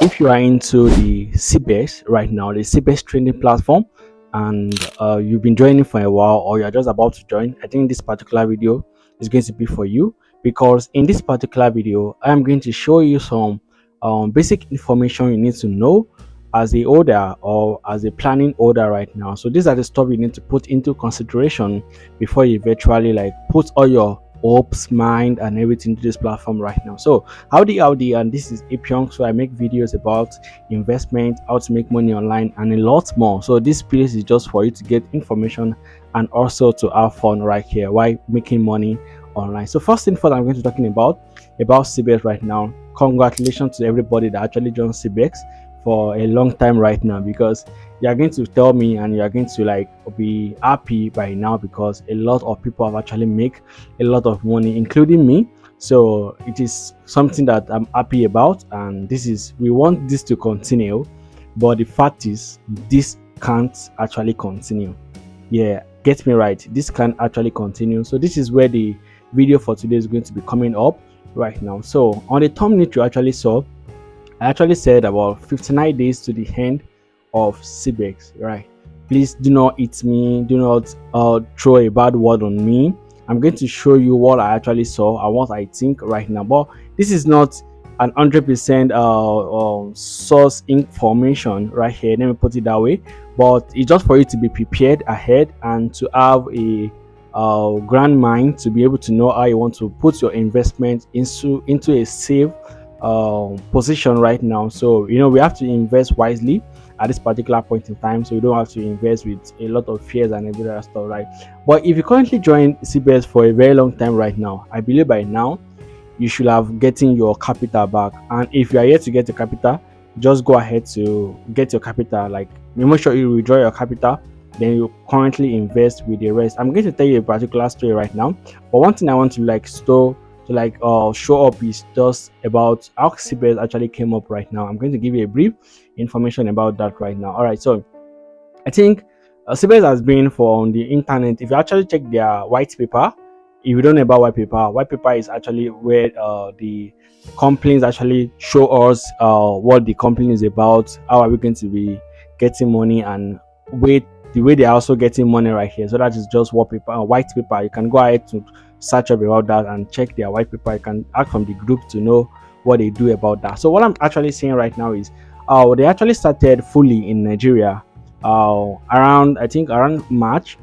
if you are into the Cbex right now, the Cbex trading platform, and you've been joining for a while or you're just about to join, I think this particular video is going to be for you, because in this particular video I'm going to show you some basic information you need to know as a holder or as a planning holder right now. So these are the stuff you need to put into consideration before you virtually like put all your hopes, mind and everything to this platform right now. So howdy, and this is Apyong. So I make videos about investment, how to make money online and a lot more. So this place is just for you to get information and also to have fun right here while making money online. So first thing first, I'm going to be talking about Cbex right now. Congratulations to everybody that actually joined Cbex for a long time right now, because you are going to tell me and you are going to like be happy by now, because a lot of people have actually make a lot of money, including me. So it is something that I'm happy about, and we want this to continue, but the fact is this can't actually continue. Yeah, get me right, this can't actually continue. So this is where the video for today is going to be coming up right now. So on the thumbnail you actually saw, I actually said about 59 days to the end of Cbex, right? Please do not eat me, do not throw a bad word on me. I'm going to show you what I actually saw and what I think right now, but this is not an 100% source information right here, let me put it that way, but it's just for you to be prepared ahead and to have a grand mind to be able to know how you want to put your investment into a safe position right now. So we have to invest wisely at this particular point in time, so you don't have to invest with a lot of fears and every other stuff, right? But if you currently join Cbex for a very long time right now, I believe by now you should have getting your capital back. And if you are yet to get your capital, just go ahead to get your capital. Like, make sure you withdraw your capital, then you currently invest with the rest. I'm going to tell you a particular story right now, but one thing I want to show up is just about how Cbex actually came up right now. I'm going to give you a brief information about that right now. All right, so I think Cbex has been on the internet. If you actually check their white paper, if you don't know about white paper is actually where the companies actually show us what the company is about, how are we going to be getting money, and the way they're also getting money right here. So that is just white paper. You can go ahead to search up about that and check their white paper. You can ask from the group to know what they do about that. So what I'm actually saying right now is they actually started fully in Nigeria around March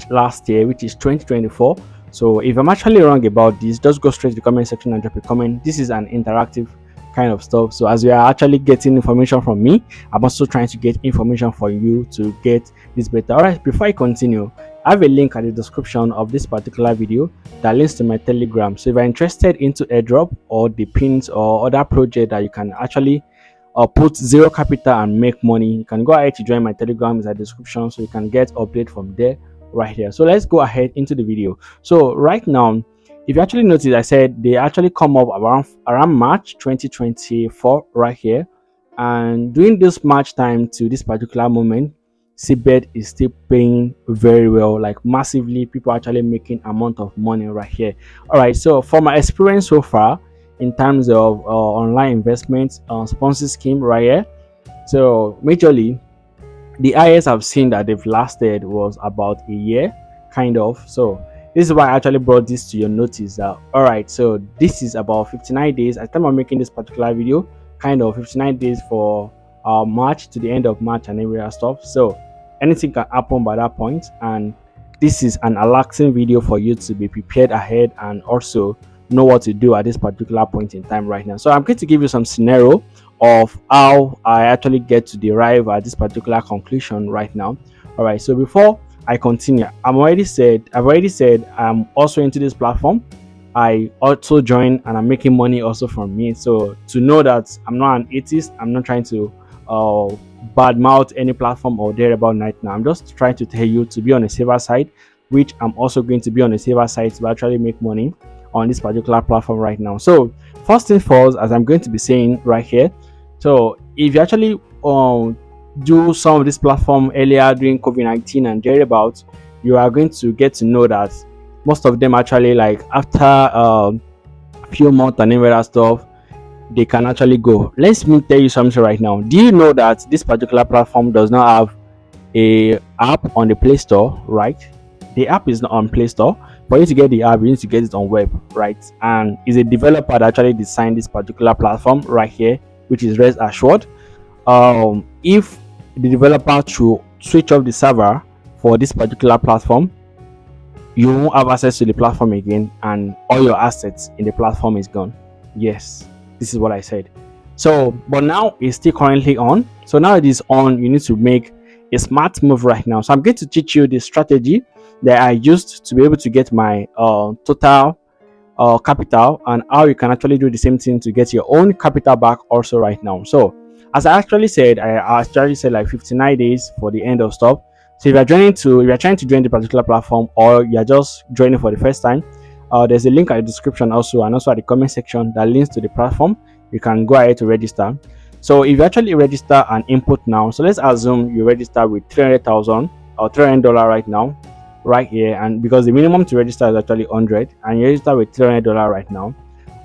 last year, which is 2024. So if I'm actually wrong about this, just go straight to the comment section and drop a comment. This is an interactive kind of stuff, so as you are actually getting information from me, I'm also trying to get information for you to get this better. All right, before I continue, I have a link at the description of this particular video that links to my Telegram. So if you're interested into airdrop or the pins or other project that you can actually put zero capital and make money, you can go ahead to join my Telegram. Is at the description, so you can get update from there right here. So let's go ahead into the video. So right now, if you actually notice, I said they actually come up around March 2024 right here, and during this March time to this particular moment, Cbex is still paying very well, like massively. People are actually making amount of money right here. All right, so for my experience so far in terms of online investments sponsor scheme right here, so majorly the highest I've seen that they've lasted was about a year kind of. So this is why I actually brought this to your notice. All right, so this is about 59 days at the time I'm making this particular video, kind of 59 days for March to the end of March and every other stuff. So anything can happen by that point, and this is an relaxing video for you to be prepared ahead and also know what to do at this particular point in time right now. So I'm going to give you some scenario of how I actually get to derive at this particular conclusion right now. All right, so before I continue, I've already said I'm also into this platform. I also join and I'm making money also from me. So to know that I'm not an atheist, I'm not trying to badmouth any platform or thereabout right now. I'm just trying to tell you to be on a safer side, which I'm also going to be on a safer side to actually make money on this particular platform right now. So first thing first, as I'm going to be saying right here, so if you actually do some of this platform earlier during COVID-19 and thereabouts, you are going to get to know that most of them actually, like after a few months and every other stuff, they can actually go. Let me tell you something right now. Do you know that this particular platform does not have a app on the Play Store, right? The app is not on Play Store. For you to get the app, you need to get it on web, right? And it's a developer that actually designed this particular platform right here, which is rest assured. If the developer to switch off the server for this particular platform, you won't have access to the platform again, and all your assets in the platform is gone. Yes, this is what I said. So, but now it's still currently on. So now it is on. You need to make a smart move right now. So I'm going to teach you the strategy that I used to be able to get my total capital, and how you can actually do the same thing to get your own capital back also right now. So as I actually said, I actually said like 59 days for the end of stop. So if you're trying to join the particular platform, or you're just joining for the first time, there's a link at the description also, and also at the comment section, that links to the platform. You can go ahead to register. So if you actually register and input now, so let's assume you register with 300,000 or $300 right now, right here, and because the minimum to register is actually 100, and you register with $300 right now,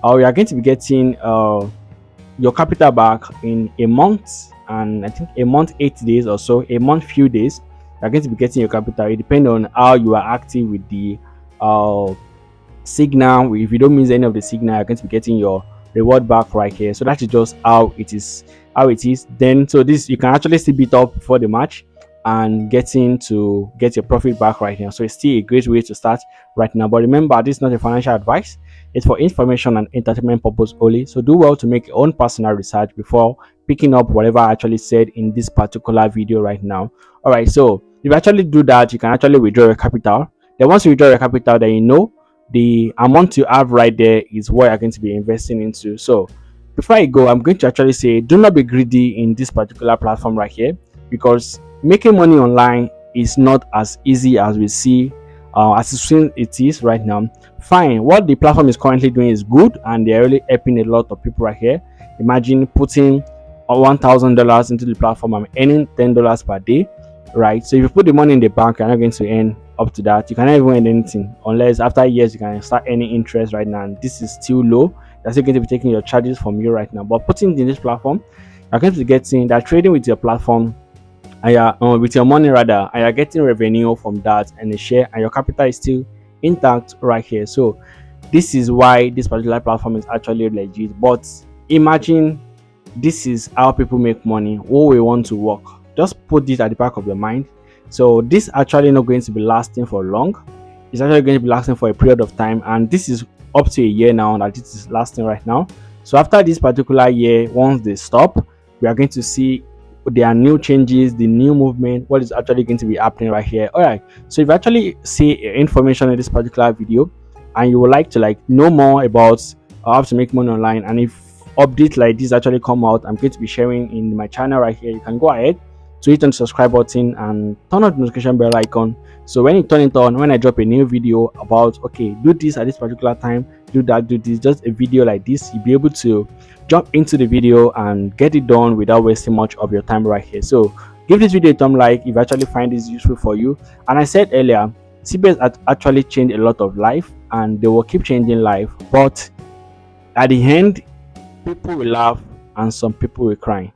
you are going to be getting your capital back in a month, and I think a month 8 days or so, a month few days. You're going to be getting your capital. It depends on how you are active with the signal. If you don't miss any of the signal, you're going to be getting your reward back right here. So that is just how it is. Then, so this, you can actually see beat up before the match and get your profit back right now. So it's still a great way to start right now. But remember, this is not a financial advice. It's for information and entertainment purpose only. So do well to make your own personal research before picking up whatever I actually said in this particular video right now. All right, so if you actually do that, you can actually withdraw your capital. Then once you withdraw your capital, then you know the amount you have right there is what you're going to be investing into. So before I go, I'm going to actually say, do not be greedy in this particular platform right here, because making money online is not as easy as we see, as it is right now. Fine, what the platform is currently doing is good, and they're really helping a lot of people right here. Imagine putting $1,000 into the platform and earning $10 per day, right? So if you put the money in the bank, you're not going to earn up to that. You cannot even earn anything unless after years you can start earning interest right now, and this is still low. They're still going to be taking your charges from you right now. But putting it in this platform, you're going to be getting that, trading with your platform, and with your money rather, and you're getting revenue from that and a share, and your capital is still intact right here. So this is why this particular platform is actually legit. But imagine this is how people make money. What we want to work, just put this at the back of your mind. So this actually not going to be lasting for long. It's actually going to be lasting for a period of time, and this is up to a year now that it is lasting right now. So after this particular year, once they stop, we are going to see there are new changes, the new movement, what is actually going to be happening right here. All right, so if you actually see information in this particular video, and you would like to know more about how to make money online, and if updates like this actually come out, I'm going to be sharing in my channel right here. You can go ahead to hit on the subscribe button and turn on the notification bell icon, so when you turn it on, when I drop a new video about, okay, do this at this particular time, do that, do this, just a video like this, you'll be able to jump into the video and get it done without wasting much of your time right here. So give this video a thumb like if you actually find this useful for you. And I said earlier, Cbex actually changed a lot of life, and they will keep changing life, but at the end, people will laugh and some people will cry.